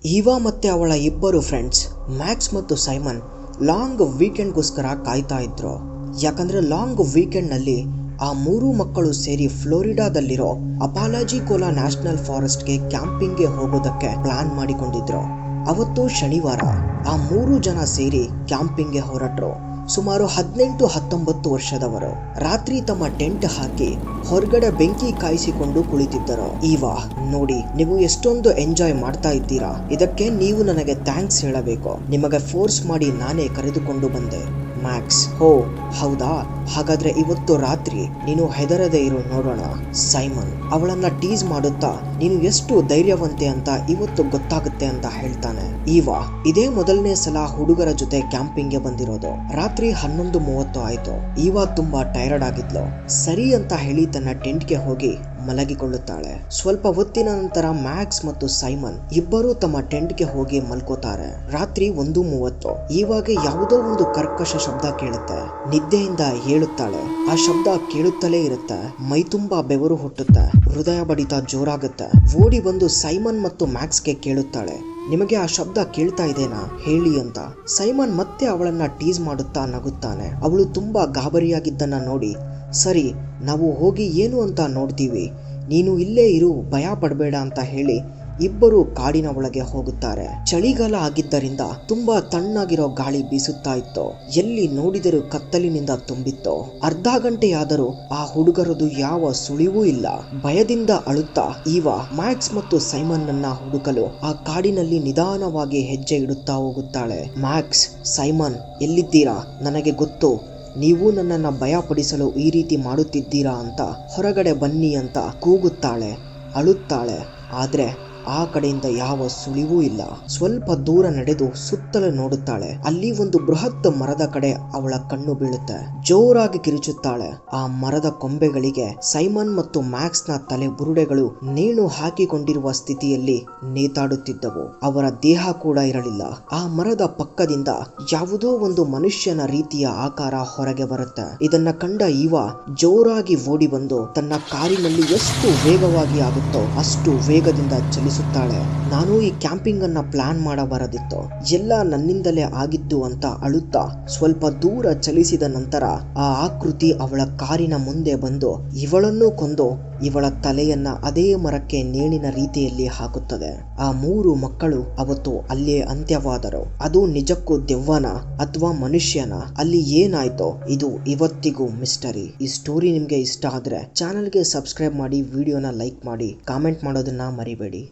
ಈವಾ ಮತ್ತೆ ಅವಳ ಇಬ್ಬರು ಫ್ರೆಂಡ್ಸ್ ಮ್ಯಾಕ್ಸ್ ಮತ್ತು ಸೈಮನ್ ಲಾಂಗ್ ವೀಕೆಂಡ್ಗೋಸ್ಕರ ಕಾಯ್ತಾ ಇದ್ರು. ಯಾಕಂದ್ರೆ ಲಾಂಗ್ ವೀಕೆಂಡ್ನಲ್ಲಿ ಆ ಮೂರು ಮಕ್ಕಳು ಸೇರಿ ಫ್ಲೋರಿಡಾದಲ್ಲಿರೋ ಅಪಾಲಜಿಕೋಲಾ ನ್ಯಾಷನಲ್ ಫಾರೆಸ್ಟ್ಗೆ ಕ್ಯಾಂಪಿಂಗ್ಗೆ ಹೋಗೋದಕ್ಕೆ ಪ್ಲಾನ್ ಮಾಡಿಕೊಂಡಿದ್ರು. ಅವತ್ತು ಶನಿವಾರ ಆ ಮೂರು ಜನ ಸೇರಿ ಕ್ಯಾಂಪಿಂಗ್ಗೆ ಹೊರಟ್ರು. ಸುಮಾರು 18-19 ವರ್ಷದವರು ರಾತ್ರಿ ತಮ್ಮ ಟೆಂಟ್ ಹಾಕಿ ಹೊರಗಡೆ ಬೆಂಕಿ ಕಾಯಿಸಿಕೊಂಡು ಕುಳಿತಿದ್ದರು. ಈವಾ, ನೋಡಿ, ನೀವು ಎಷ್ಟೊಂದು ಎಂಜಾಯ್ ಮಾಡ್ತಾ ಇದ್ದೀರಾ, ಇದಕ್ಕೆ ನೀವು ನನಗೆ ಥ್ಯಾಂಕ್ಸ್ ಹೇಳಬೇಕು. ನಿಮಗೆ ಫೋರ್ಸ್ ಮಾಡಿ ನಾನೇ ಕರೆದುಕೊಂಡು ಬಂದೆ. ಮ್ಯಾಕ್ಸ್: ಹೋ ಹೌದಾ, ಹಾಗಾದ್ರೆ ಇವತ್ತು ರಾತ್ರಿ ನೀನು ಹೆದರದೆ ಇರು ನೋಡೋಣ. ಸೈಮನ್ ಅವಳನ್ನ ಟೀಸ್ ಮಾಡುತ್ತಾ, ನೀನು ಎಷ್ಟು ಧೈರ್ಯವಂತೆ ಅಂತ ಇವತ್ತು ಗೊತ್ತಾಗುತ್ತೆ ಅಂತ ಹೇಳ್ತಾನೆ. ಈವಾ ಇದೇ ಮೊದಲನೇ ಸಲ ಹುಡುಗರ ಜೊತೆ ಕ್ಯಾಂಪಿಂಗ್ಗೆ ಬಂದಿರೋದು. ರಾತ್ರಿ 11:30 ಆಯ್ತು. ಈವಾ ತುಂಬಾ ಟೈರ್ಡ್ ಆಗಿದ್ಲು. ಸರಿ ಅಂತ ಹೇಳಿ ತನ್ನ ಟೆಂಟ್ಗೆ ಹೋಗಿ ಮಲಗಿಕೊಳ್ಳುತ್ತಾಳೆ. ಸ್ವಲ್ಪ ಹೊತ್ತಿನ ನಂತರ ಮ್ಯಾಕ್ಸ್ ಮತ್ತು ಸೈಮನ್ ಇಬ್ಬರು ತಮ್ಮ ಟೆಂಟ್ಗೆ ಹೋಗಿ ಮಲ್ಕೋತಾರೆ. ರಾತ್ರಿ 1:30 ಈವಾಗ ಯಾವುದೋ ಒಂದು ಕರ್ಕಶ ಶಬ್ದ ಕೇಳುತ್ತೆ. ನಿದ್ದೆಯಿಂದ ಹೇಳುತ್ತಾಳೆ. ಆ ಶಬ್ದ ಕೇಳುತ್ತಲೇ ಇರುತ್ತೆ. ಮೈ ತುಂಬಾ ಬೆವರು ಹುಟ್ಟುತ್ತೆ. ಹೃದಯ ಬಡಿತ ಜೋರಾಗುತ್ತೆ. ಓಡಿ ಬಂದು ಸೈಮನ್ ಮತ್ತು ಮ್ಯಾಕ್ಸ್ಗೆ ಕೇಳುತ್ತಾಳೆ, ನಿಮಗೆ ಆ ಶಬ್ದ ಕೇಳ್ತಾ ಇದೆನಾ ಹೇಳಿ ಅಂತ. ಸೈಮನ್ ಮತ್ತೆ ಅವಳನ್ನ ಟೀಸ್ ಮಾಡುತ್ತಾ ನಗುತ್ತಾನೆ. ಅವಳು ತುಂಬಾ ಗಾಬರಿಯಾಗಿದ್ದನ್ನ ನೋಡಿ, ಸರಿ, ನಾವು ಹೋಗಿ ಏನು ಅಂತ ನೋಡ್ತೀವಿ, ನೀನು ಇಲ್ಲೇ ಇರು, ಭಯ ಪಡಬೇಡ ಅಂತ ಹೇಳಿ ಇಬ್ಬರು ಕಾಡಿನ ಒಳಗೆ ಹೋಗುತ್ತಾರೆ. ಚಳಿಗಾಲ ಆಗಿದ್ದರಿಂದ ತುಂಬಾ ತಣ್ಣಗಿರೋ ಗಾಳಿ ಬೀಸುತ್ತಾ ಇತ್ತು. ಎಲ್ಲಿ ನೋಡಿದರೂ ಕತ್ತಲಿನಿಂದ ತುಂಬಿತ್ತು. ಅರ್ಧ ಗಂಟೆಯಾದರೂ ಆ ಹುಡುಗರದು ಯಾವ ಸುಳಿವೂ ಇಲ್ಲ. ಭಯದಿಂದ ಅಳುತ್ತಾ ಈವಾ ಮ್ಯಾಕ್ಸ್ ಮತ್ತು ಸೈಮನ್ ನನ್ನ ಹುಡುಕಲು ಆ ಕಾಡಿನಲ್ಲಿ ನಿಧಾನವಾಗಿ ಹೆಜ್ಜೆ ಇಡುತ್ತಾ ಹೋಗುತ್ತಾಳೆ. ಮ್ಯಾಕ್ಸ್: ಸೈಮನ್ ಎಲ್ಲಿದ್ದೀರಾ? ನನಗೆ ಗೊತ್ತು, ನೀವು ನನ್ನನ್ನು ಭಯಪಡಿಸಲು ಈ ರೀತಿ ಮಾಡುತ್ತಿದ್ದೀರಾ ಅಂತ. ಹೊರಗಡೆ ಬನ್ನಿ ಅಂತ ಕೂಗುತ್ತಾಳೆ. ಅಳುತ್ತಾಳೆ. ಆದ್ರೆ ಆ ಕಡೆಯಿಂದ ಯಾವ ಸುಳಿವೂ ಇಲ್ಲ. ಸ್ವಲ್ಪ ದೂರ ನಡೆದು ಸುತ್ತಲೂ ನೋಡುತ್ತಾಳೆ. ಅಲ್ಲಿ ಒಂದು ಬೃಹತ್ ಮರದ ಕಡೆ ಅವಳ ಕಣ್ಣು ಬೀಳುತ್ತೆ. ಜೋರಾಗಿ ಕಿರುಚುತ್ತಾಳೆ. ಆ ಮರದ ಕೊಂಬೆಗಳಿಗೆ ಸೈಮನ್ ಮತ್ತು ಮ್ಯಾಕ್ಸ್ ನ ತಲೆ ಬುರುಡೆಗಳು ನೇಣು ಹಾಕಿಕೊಂಡಿರುವ ಸ್ಥಿತಿಯಲ್ಲಿ ನೇತಾಡುತ್ತಿದ್ದವು. ಅವರ ದೇಹ ಕೂಡ ಇರಲಿಲ್ಲ. ಆ ಮರದ ಪಕ್ಕದಿಂದ ಯಾವುದೋ ಒಂದು ಮನುಷ್ಯನ ರೀತಿಯ ಆಕಾರ ಹೊರಗೆ ಬರುತ್ತೆ. ಇದನ್ನ ಕಂಡ ಈವಾ ಜೋರಾಗಿ ಓಡಿ ಬಂದು ತನ್ನ ಕಾರಿನಲ್ಲಿ ಎಷ್ಟು ವೇಗವಾಗಿ ಆಗುತ್ತೋ ಅಷ್ಟು ವೇಗದಿಂದ ಚಲಿಸುತ್ತಾಳೆ. ನಾನು ಈ ಕ್ಯಾಂಪಿಂಗ್ ಅನ್ನ ಪ್ಲಾನ್ ಮಾಡಬಾರದಿತ್ತು, ಎಲ್ಲ ನನ್ನಿಂದಲೇ ಆಗಿದ್ದು ಅಂತ ಅಳುತ್ತಾ ಸ್ವಲ್ಪ ದೂರ ಚಲಿಸಿದ ನಂತರ ಆ ಆಕೃತಿ ಅವಳ ಕಾರಿನ ಮುಂದೆ ಬಂದು ಇವಳನ್ನು ಕೊಂದು ಇವಳ ತಲೆಯನ್ನ ಅದೇ ಮರಕ್ಕೆ ನೇಣಿನ ರೀತಿಯಲ್ಲಿ ಹಾಕುತ್ತದೆ. ಆ ಮೂರು ಮಕ್ಕಳು ಅವತ್ತು ಅಲ್ಲೇ ಅಂತ್ಯವಾದರು. ಅದು ನಿಜಕ್ಕೂ ದೆವ್ವನ ಅಥವಾ ಮನುಷ್ಯನ? ಅಲ್ಲಿ ಏನಾಯ್ತೋ ಇದು ಇವತ್ತಿಗೂ ಮಿಸ್ಟರಿ. ಈ ಸ್ಟೋರಿ ನಿಮ್ಗೆ ಇಷ್ಟ ಆದ್ರೆ ಚಾನಲ್ಗೆ ಸಬ್ಸ್ಕ್ರೈಬ್ ಮಾಡಿ, ವಿಡಿಯೋನ ಲೈಕ್ ಮಾಡಿ, ಕಾಮೆಂಟ್ ಮಾಡೋದನ್ನ ಮರಿಬೇಡಿ.